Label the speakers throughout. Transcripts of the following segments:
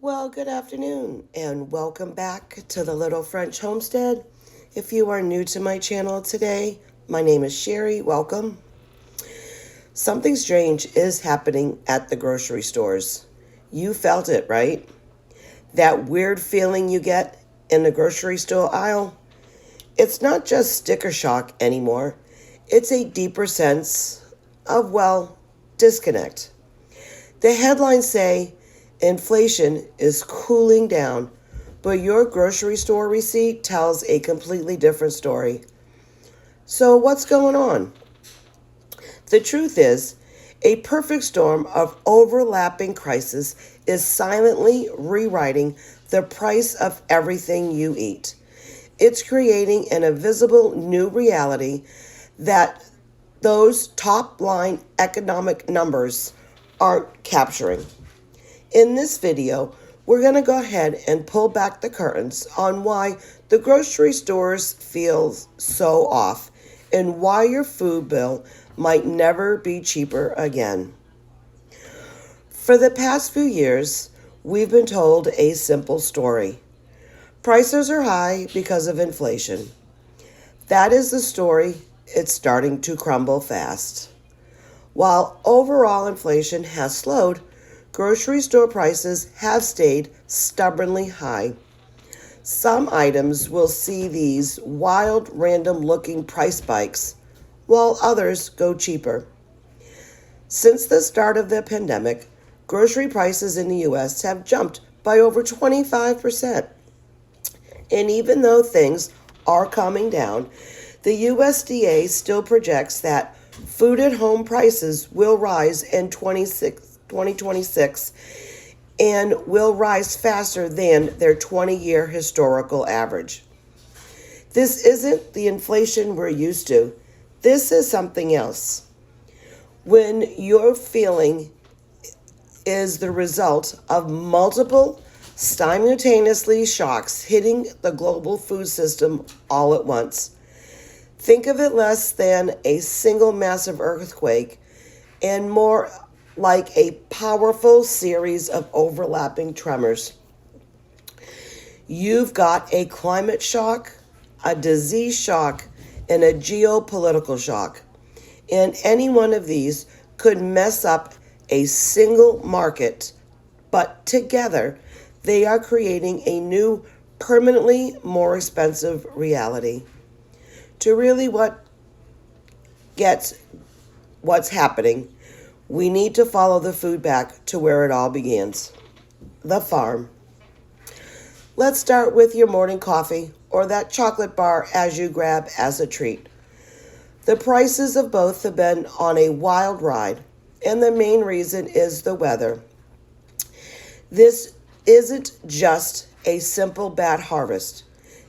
Speaker 1: Well, good afternoon and welcome back to the Little French Homestead. If you are new to my channel today, my name is Sherry. Welcome. Something strange is happening at the grocery stores. You felt it, right? That weird feeling you get in the grocery store aisle? It's not just sticker shock anymore. It's a deeper sense of, disconnect. The headlines say inflation is cooling down, but your grocery store receipt tells a completely different story. So, what's going on? The truth is, a perfect storm of overlapping crises is silently rewriting the price of everything you eat. It's creating an invisible new reality that those top line economic numbers aren't capturing. In this video, we're going to go ahead and pull back the curtains on why the grocery stores feel so off and why your food bill might never be cheaper again. For the past few years, we've been told a simple story. Prices are high because of inflation. That is the story. It's starting to crumble fast. While overall inflation has slowed, grocery store prices have stayed stubbornly high. Some items will see these wild, random-looking price spikes, while others go cheaper. Since the start of the pandemic, grocery prices in the U.S. have jumped by over 25%. And even though things are calming down, the USDA still projects that food at home prices will rise in 2026 and will rise faster than their 20-year historical average. This isn't the inflation we're used to. This is something else. When your feeling is the result of multiple simultaneously shocks hitting the global food system all at once. Think of it less than a single massive earthquake and more like a powerful series of overlapping tremors. You've got a climate shock, a disease shock, and a geopolitical shock. And any one of these could mess up a single market, but together they are creating a new, permanently more expensive reality. To really gets what's happening, we need to follow the food back to where it all begins, the farm. Let's start with your morning coffee or that chocolate bar as you grab as a treat. The prices of both have been on a wild ride, and the main reason is the weather. This isn't just a simple bad harvest.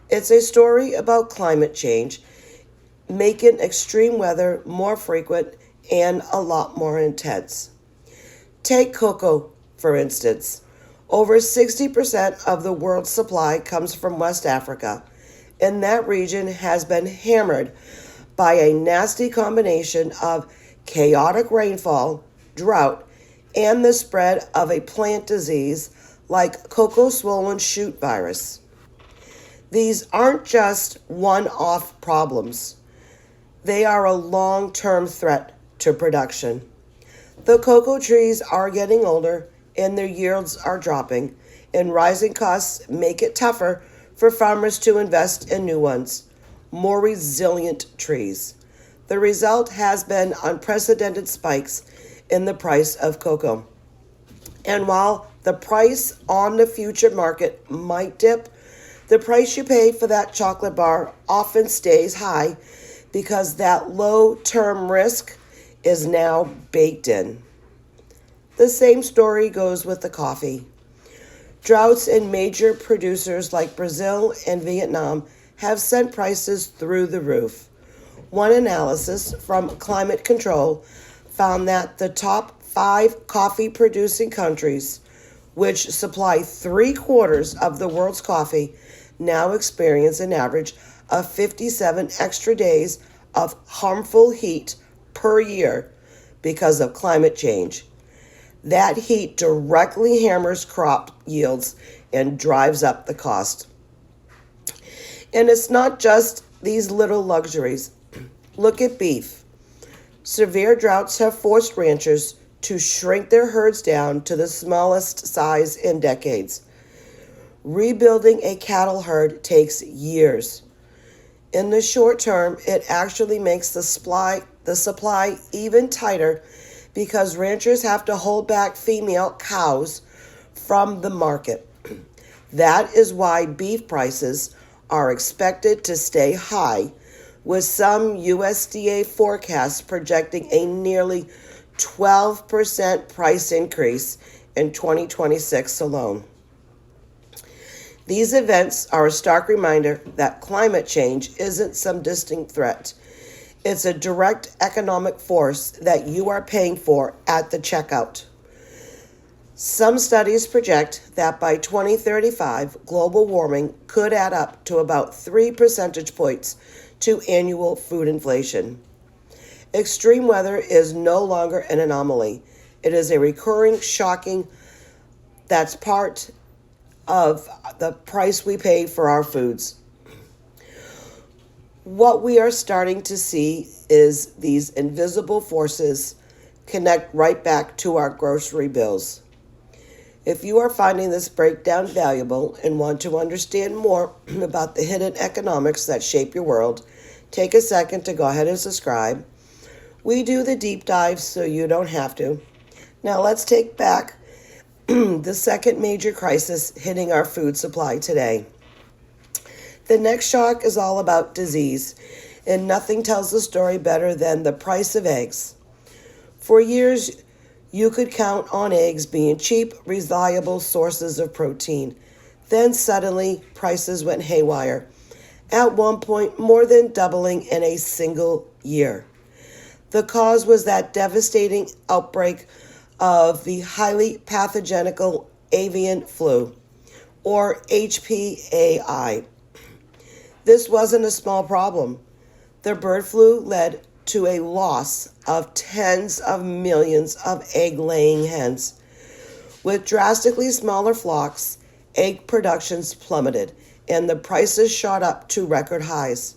Speaker 1: It's a story about climate change, making extreme weather more frequent and a lot more intense. Take cocoa, for instance. Over 60% of the world's supply comes from West Africa, and that region has been hammered by a nasty combination of chaotic rainfall, drought, and the spread of a plant disease like cocoa swollen shoot virus. These aren't just one-off problems. They are a long-term threat to production. The cocoa trees are getting older and their yields are dropping, and rising costs make it tougher for farmers to invest in new ones, more resilient trees. The result has been unprecedented spikes in the price of cocoa. And while the price on the future market might dip, the price you pay for that chocolate bar often stays high because that low-term risk is now baked in. The same story goes with the coffee. Droughts in major producers like Brazil and Vietnam have sent prices through the roof. One analysis from Climate Control found that the top 5 coffee-producing countries, which supply 3/4 of the world's coffee, now experience an average of 57 extra days of harmful heat per year because of climate change. That heat directly hammers crop yields and drives up the cost. And it's not just these little luxuries. Look at beef. Severe droughts have forced ranchers to shrink their herds down to the smallest size in decades. Rebuilding a cattle herd takes years. In the short term, it actually makes the supply even tighter because ranchers have to hold back female cows from the market. That is why beef prices are expected to stay high, with some USDA forecasts projecting a nearly 12% price increase in 2026 alone. These events are a stark reminder that climate change isn't some distant threat. It's a direct economic force that you are paying for at the checkout. Some studies project that by 2035, global warming could add up to about 3 percentage points to annual food inflation. Extreme weather is no longer an anomaly. It is a recurring, shocking that's part of the price we pay for our foods. What we are starting to see is these invisible forces connect right back to our grocery bills. If you are finding this breakdown valuable and want to understand more about the hidden economics that shape your world, take a second to go ahead and subscribe. We do the deep dives so you don't have to. Now let's take back the second major crisis hitting our food supply today. The next shock is all about disease, and nothing tells the story better than the price of eggs. For years, you could count on eggs being cheap, reliable sources of protein. Then suddenly, prices went haywire, at one point more than doubling in a single year. The cause was that devastating outbreak of the highly pathogenic avian flu, or HPAI. This wasn't a small problem. The bird flu led to a loss of tens of millions of egg-laying hens. With drastically smaller flocks, egg productions plummeted, and the prices shot up to record highs.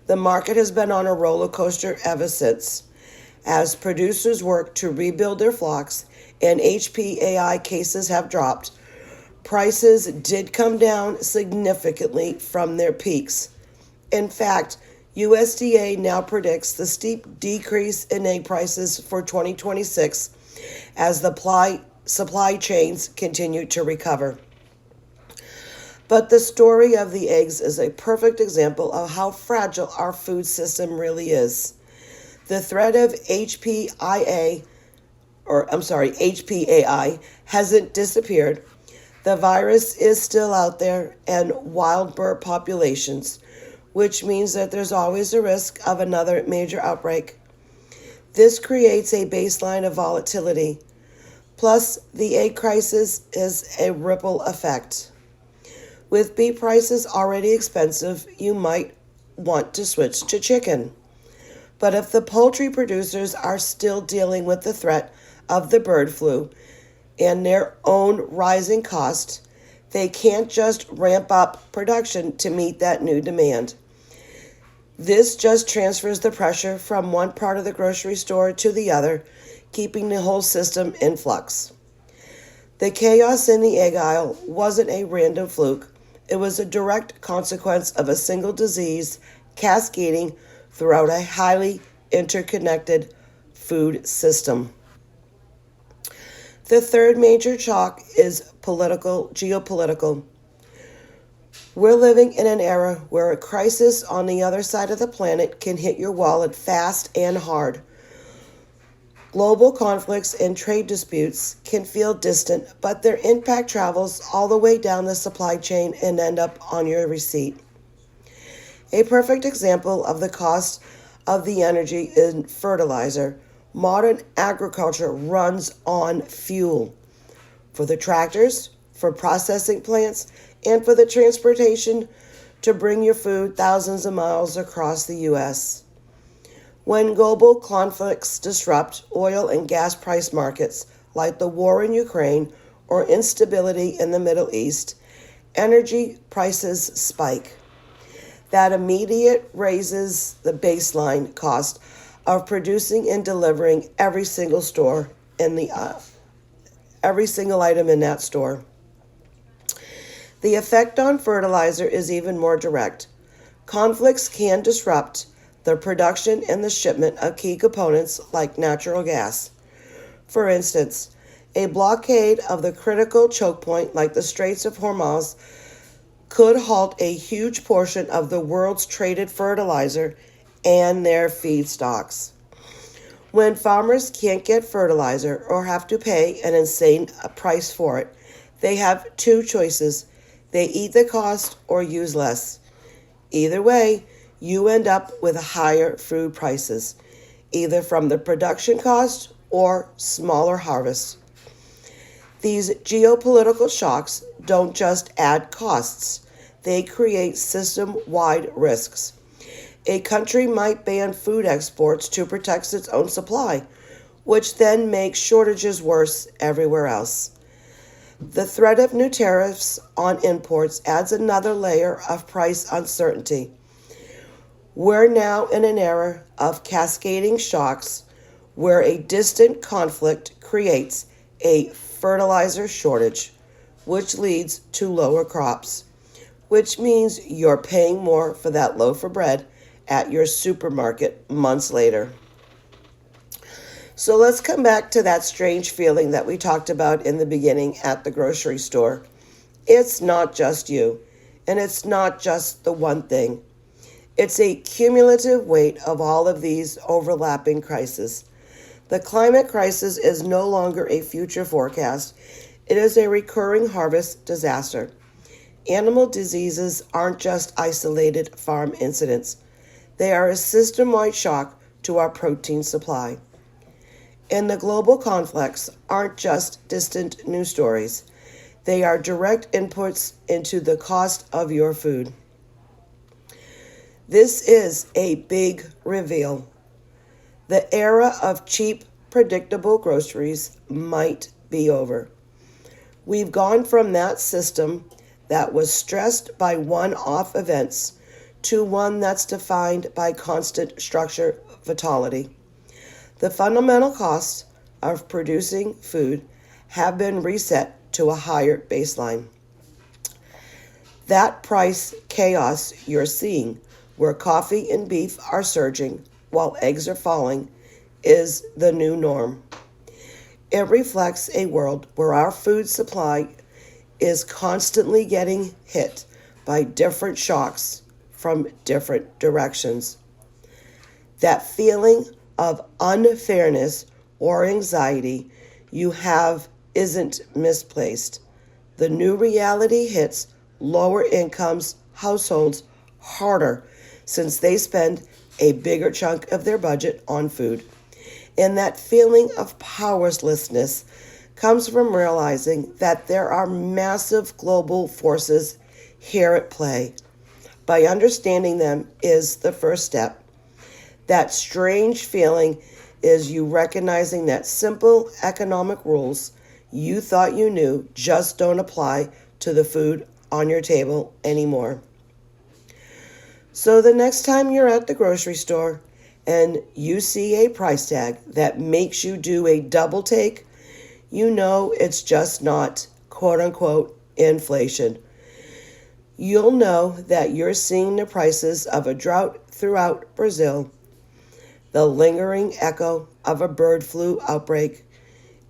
Speaker 1: The market has been on a roller coaster ever since, as producers work to rebuild their flocks and HPAI cases have dropped. Prices did come down significantly from their peaks. In fact, USDA now predicts the steep decrease in egg prices for 2026 as the supply chains continue to recover. But the story of the eggs is a perfect example of how fragile our food system really is. The threat of HPAI hasn't disappeared. The virus is still out there and wild bird populations, which means that there's always a risk of another major outbreak. This creates a baseline of volatility. Plus, the egg crisis is a ripple effect. With beef prices already expensive, you might want to switch to chicken. But if the poultry producers are still dealing with the threat of the bird flu and their own rising costs, they can't just ramp up production to meet that new demand. This just transfers the pressure from one part of the grocery store to the other, keeping the whole system in flux. The chaos in the egg aisle wasn't a random fluke. It was a direct consequence of a single disease cascading throughout a highly interconnected food system. The third major shock is geopolitical. We're living in an era where a crisis on the other side of the planet can hit your wallet fast and hard. Global conflicts and trade disputes can feel distant, but their impact travels all the way down the supply chain and end up on your receipt. A perfect example of the cost of the energy in fertilizer. Modern agriculture runs on fuel. For the tractors, for processing plants, and for the transportation to bring your food thousands of miles across the U.S. When global conflicts disrupt oil and gas price markets, like the war in Ukraine or instability in the Middle East, energy prices spike. That immediate raises the baseline cost of producing and delivering every single item in that store. The effect on fertilizer is even more direct. Conflicts can disrupt the production and the shipment of key components like natural gas. For instance, a blockade of the critical choke point like the Straits of Hormuz could halt a huge portion of the world's traded fertilizer and their feedstocks. When farmers can't get fertilizer or have to pay an insane price for it, they have two choices. They eat the cost or use less. Either way, you end up with higher food prices, either from the production cost or smaller harvests. These geopolitical shocks don't just add costs, they create system-wide risks. A country might ban food exports to protect its own supply, which then makes shortages worse everywhere else. The threat of new tariffs on imports adds another layer of price uncertainty. We're now in an era of cascading shocks where a distant conflict creates a fertilizer shortage, which leads to lower crops, which means you're paying more for that loaf of bread at your supermarket months later. So let's come back to that strange feeling that we talked about in the beginning at the grocery store. It's not just you, and it's not just the one thing. It's a cumulative weight of all of these overlapping crises. The climate crisis is no longer a future forecast. It is a recurring harvest disaster. Animal diseases aren't just isolated farm incidents. They are a system-wide shock to our protein supply. And the global conflicts aren't just distant news stories. They are direct inputs into the cost of your food. This is a big reveal. The era of cheap, predictable groceries might be over. We've gone from that system that was stressed by one-off events to one that's defined by constant structure vitality. The fundamental costs of producing food have been reset to a higher baseline. That price chaos you're seeing, where coffee and beef are surging while eggs are falling, is the new norm. It reflects a world where our food supply is constantly getting hit by different shocks from different directions. That feeling of unfairness or anxiety you have isn't misplaced. The new reality hits lower incomes households harder since they spend a bigger chunk of their budget on food. And that feeling of powerlessness comes from realizing that there are massive global forces here at play. By understanding them is the first step. That strange feeling is you recognizing that simple economic rules you thought you knew just don't apply to the food on your table anymore. So the next time you're at the grocery store and you see a price tag that makes you do a double take, you know it's just not quote-unquote inflation. You'll know that you're seeing the prices of a drought throughout Brazil, the lingering echo of a bird flu outbreak,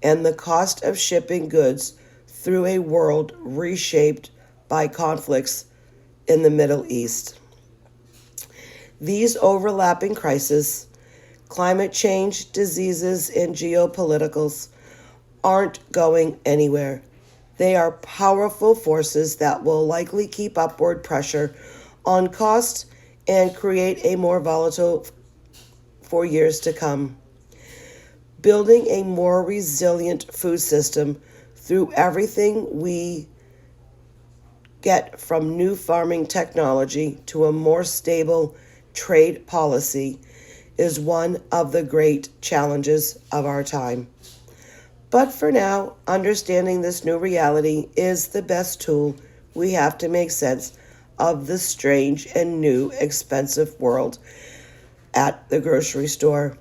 Speaker 1: and the cost of shipping goods through a world reshaped by conflicts in the Middle East. These overlapping crises, climate change, diseases, and geopoliticals, aren't going anywhere. They are powerful forces that will likely keep upward pressure on costs and create a more volatile for years to come. Building a more resilient food system through everything we get from new farming technology to a more stable trade policy is one of the great challenges of our time. But for now, understanding this new reality is the best tool we have to make sense of the strange and new expensive world at the grocery store.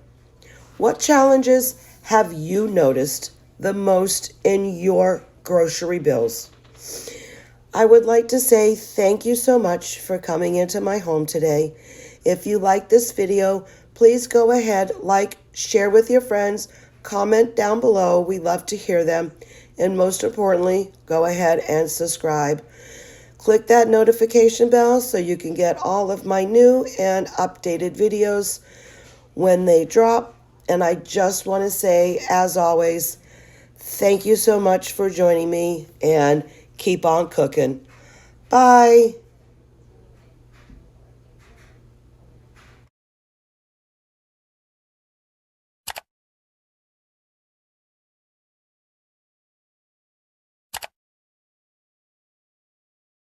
Speaker 1: What challenges have you noticed the most in your grocery bills? I would like to say thank you so much for coming into my home today. If you like this video, please go ahead, like, share with your friends, comment down below. We love to hear them. And most importantly, go ahead and subscribe. Click that notification bell so you can get all of my new and updated videos when they drop. And I just want to say, as always, thank you so much for joining me and keep on cooking. Bye.